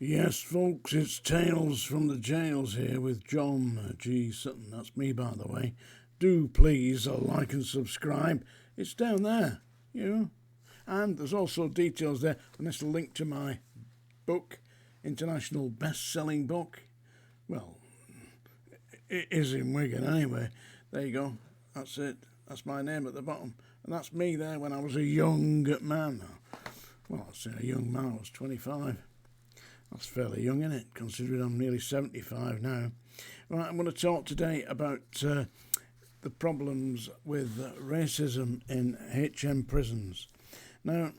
Yes, folks, it's Tales from the Jails here with John G. Sutton. That's me, by the way. Do please like and subscribe. It's down there, you know. And there's also details there, and there's a link to my book, international best-selling book. Well, it is in Wigan anyway. There you go. That's it. That's my name at the bottom. And that's me there when I was a young man. Well, I'd say a young man. I was 25. That's fairly young, isn't it, considering I'm nearly 75 now. Right, I'm going to talk today about the problems with racism in HM prisons. Now,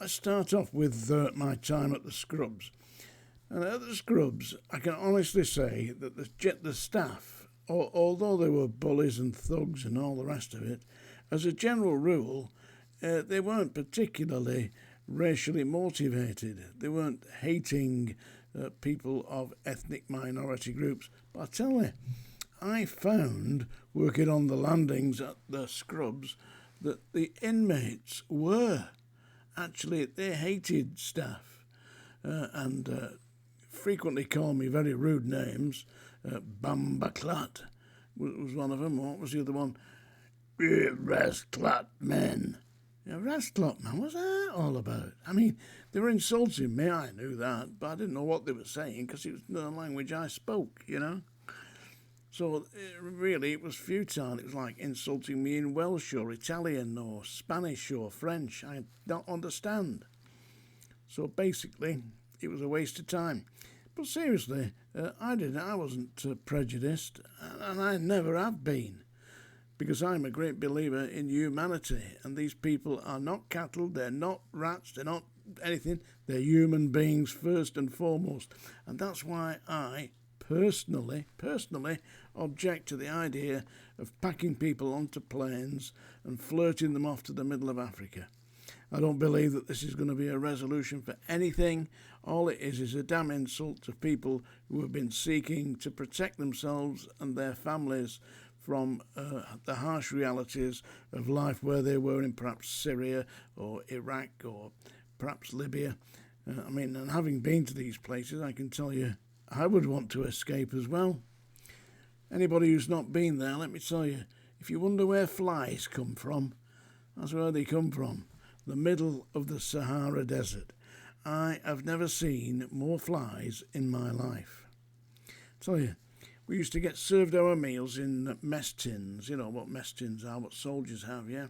let's start off with my time at the Scrubs. And at the Scrubs, I can honestly say that the staff, although they were bullies and thugs and all the rest of it, as a general rule, they weren't particularly racially motivated. They weren't hating people of ethnic minority groups. But I tell you, I found, working on the landings at the Scrubs, that the inmates were actually, they hated staff and frequently called me very rude names. Bambaclat was one of them. What was the other one? Rasclat men. Yeah, Rasclat man, what's that all about? I mean, they were insulting me, I knew that, but I didn't know what they were saying because it was the language I spoke, you know. So really, it was futile. It was like insulting me in Welsh or Italian or Spanish or French. I don't understand. So basically, it was a waste of time. But seriously, I wasn't prejudiced, and I never have been. Because I'm a great believer in humanity, and these people are not cattle, they're not rats, they're not anything, they're human beings first and foremost. And that's why I personally object to the idea of packing people onto planes and flirting them off to the middle of Africa. I don't believe that this is going to be a resolution for anything. All it is a damn insult to people who have been seeking to protect themselves and their families from the harsh realities of life where they were in perhaps Syria or Iraq or perhaps Libya. And having been to these places, I can tell you I would want to escape as well. Anybody who's not been there, let me tell you, if you wonder where flies come from, that's where they come from, the middle of the Sahara Desert. I have never seen more flies in my life. I tell you, we used to get served our meals in mess tins. You know what mess tins are, what soldiers have, yeah?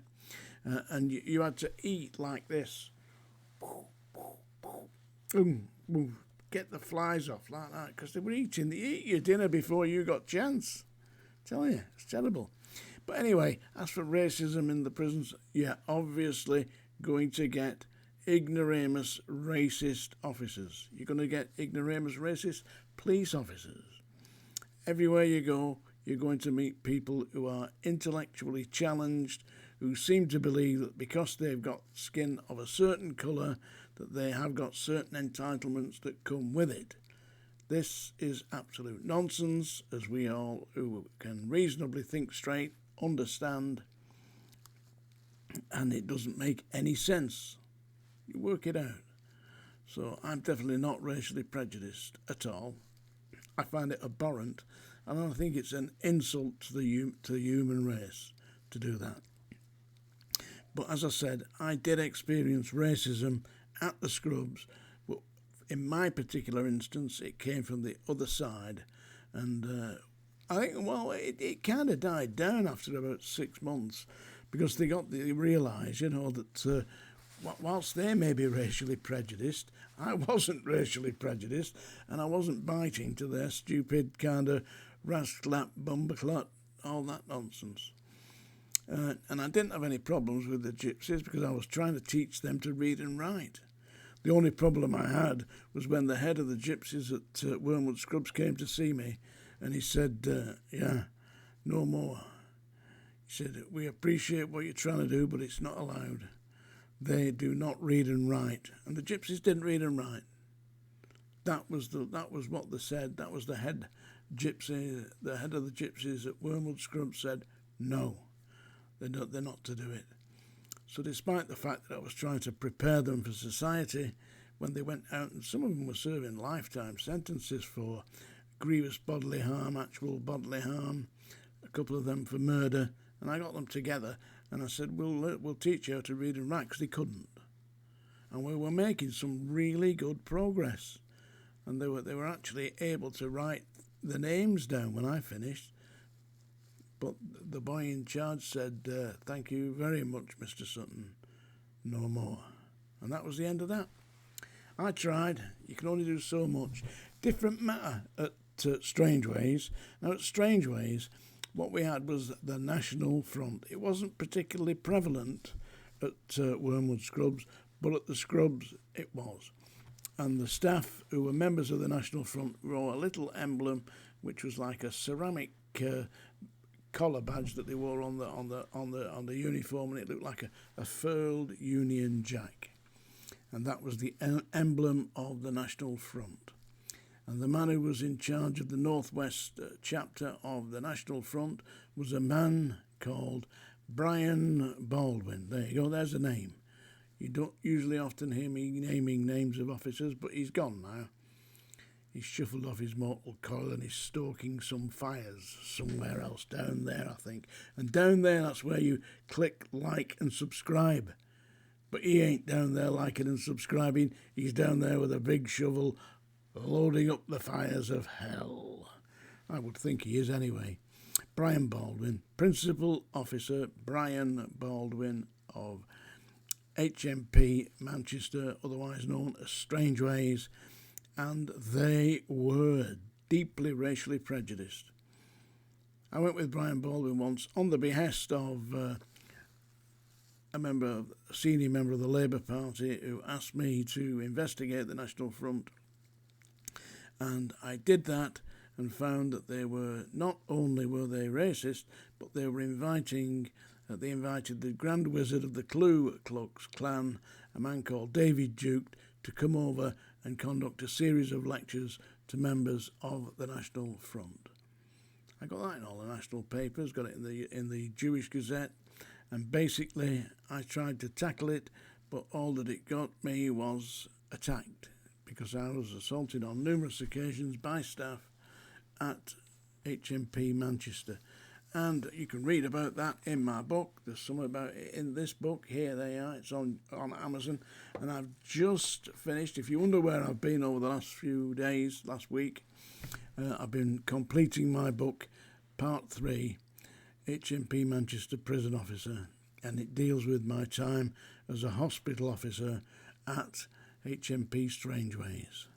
And you had to eat like this. Get the flies off like that, because they eat your dinner before you got chance. I tell you, it's terrible. But anyway, as for racism in the prisons, you're obviously going to get ignoramus racist officers. You're going to get ignoramus racist police officers. Everywhere you go, you're going to meet people who are intellectually challenged, who seem to believe that because they've got skin of a certain colour, that they have got certain entitlements that come with it. This is absolute nonsense, as we all who can reasonably think straight understand, and it doesn't make any sense. You work it out. So I'm definitely not racially prejudiced at all. I find it abhorrent, and I think it's an insult to the human race to do that. But as I said, I did experience racism at the Scrubs, but in my particular instance, it came from the other side, and I think, it kind of died down after about 6 months, because they realised, that whilst they may be racially prejudiced, I wasn't racially prejudiced, and I wasn't biting to their stupid kind of rasclat, bumberclut, all that nonsense. And I didn't have any problems with the gypsies because I was trying to teach them to read and write. The only problem I had was when the head of the gypsies at Wormwood Scrubs came to see me, and he said, no more. He said, we appreciate what you're trying to do, but it's not allowed. They do not read and write. And the gypsies didn't read and write. That was what they said. That was the head of the gypsies at Wormwood Scrubs said, no, they're not to do it. So despite the fact that I was trying to prepare them for society, when they went out, and some of them were serving lifetime sentences for grievous bodily harm, actual bodily harm, a couple of them for murder, and I got them together and I said, we'll teach you how to read and write, because they couldn't. And we were making some really good progress, and they were actually able to write the names down when I finished. But the boy in charge said, thank you very much, Mr. Sutton, no more. And that was the end of that. I tried. You can only do so much. Different matter at Strangeways. Now, at Strangeways, what we had was the National Front. It wasn't particularly prevalent at Wormwood Scrubs, but at the Scrubs it was. And the staff, who were members of the National Front, wore a little emblem, which was like a ceramic collar badge that they wore on the uniform, and it looked like a furled Union Jack. And that was the emblem of the National Front. And the man who was in charge of the Northwest chapter of the National Front was a man called Brian Baldwin. There you go, there's a name. You don't usually often hear me naming names of officers, but he's gone now. He's shuffled off his mortal coil and he's stoking some fires somewhere else, down there, I think. And down there, that's where you click like and subscribe. But he ain't down there liking and subscribing. He's down there with a big shovel, loading up the fires of hell. I would think he is anyway. Brian Baldwin, Principal Officer Brian Baldwin of HMP Manchester, otherwise known as Strangeways, and they were deeply racially prejudiced. I went with Brian Baldwin once on the behest of a senior member of the Labour Party, who asked me to investigate the National Front, and I did that and found that they were, not only were they racist, but they were invited the Grand Wizard of the Ku Klux Klan, a man called David Duke, to come over and conduct a series of lectures to members of the National Front. I got that in all the national papers, got it in the Jewish Gazette, and basically I tried to tackle it, but all that it got me was attacked, because I was assaulted on numerous occasions by staff at HMP Manchester. And you can read about that in my book. There's some about it in this book. Here they are. It's on Amazon. And I've just finished. If you wonder where I've been over the last few days, last week, I've been completing my book, Part 3, HMP Manchester Prison Officer. And it deals with my time as a hospital officer at HMP Strangeways.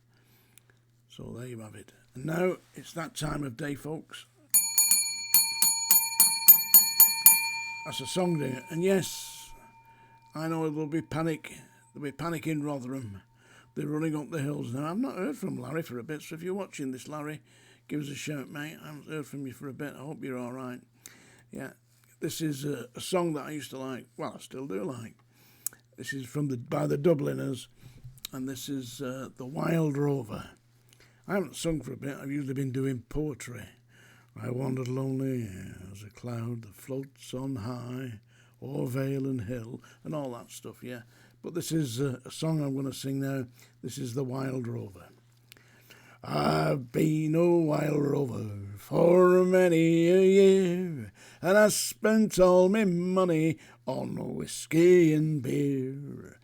So there you have it. And now it's that time of day, folks. That's a song there. And yes, I know there'll be panic. There'll be panic in Rotherham. They're running up the hills now. I've not heard from Larry for a bit, so if you're watching this, Larry, give us a shout, mate. I haven't heard from you for a bit. I hope you're all right. Yeah, this is a song that I used to like. Well, I still do like. This is by the Dubliners, and this is The Wild Rover. I haven't sung for a bit. I've usually been doing poetry. I wandered lonely as a cloud that floats on high, o'er vale and hill, and all that stuff, yeah. But this is a song I'm going to sing now. This is The Wild Rover. I've been a wild rover for many a year, and I spent all my money on whiskey and beer.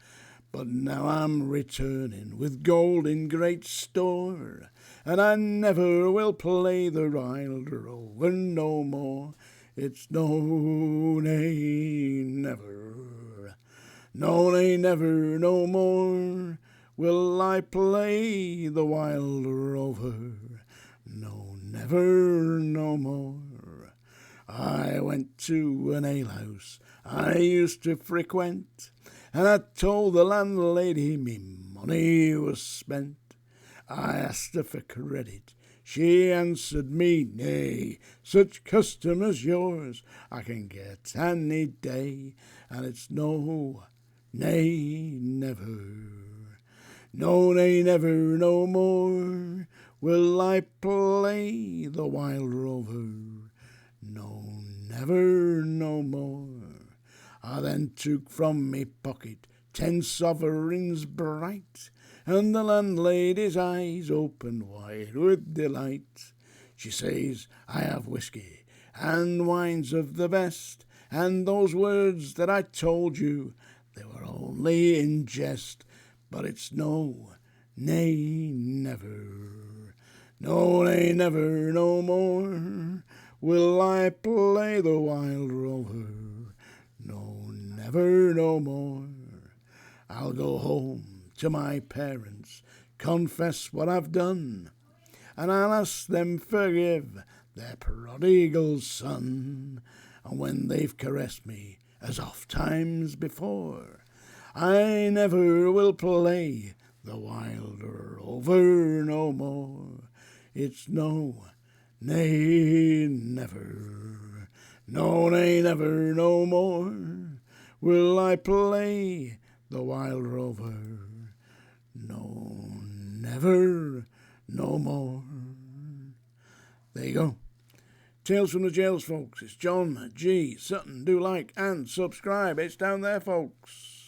But now I'm returning with gold in great store, and I never will play the wild rover no more. It's no, nay, never. No, nay, never, no more will I play the wild rover. No, never, no more. I went to an alehouse I used to frequent, and I told the landlady me money was spent. I asked her for credit. She answered me, nay, such custom as yours I can get any day, and it's no, nay, never. No, nay, never, no more will I play the wild rover. No, never, no more. I then took from me pocket 10 sovereigns bright, and the landlady's eyes opened wide with delight. She says, I have whiskey and wines of the best, and those words that I told you, they were only in jest. But it's no, nay, never, no, nay, never, no more will I play the wild rover, no, never, no more. I'll go home to my parents, confess what I've done, and I'll ask them forgive their prodigal son. And when they've caressed me as oft times before, I never will play the wild rover no more. It's no, nay, never, no, nay, never, no more will I play the wild rover, no, never, no more. There you go. Tales from the Jails, folks. It's John G. Sutton. Do like and subscribe. It's down there, folks.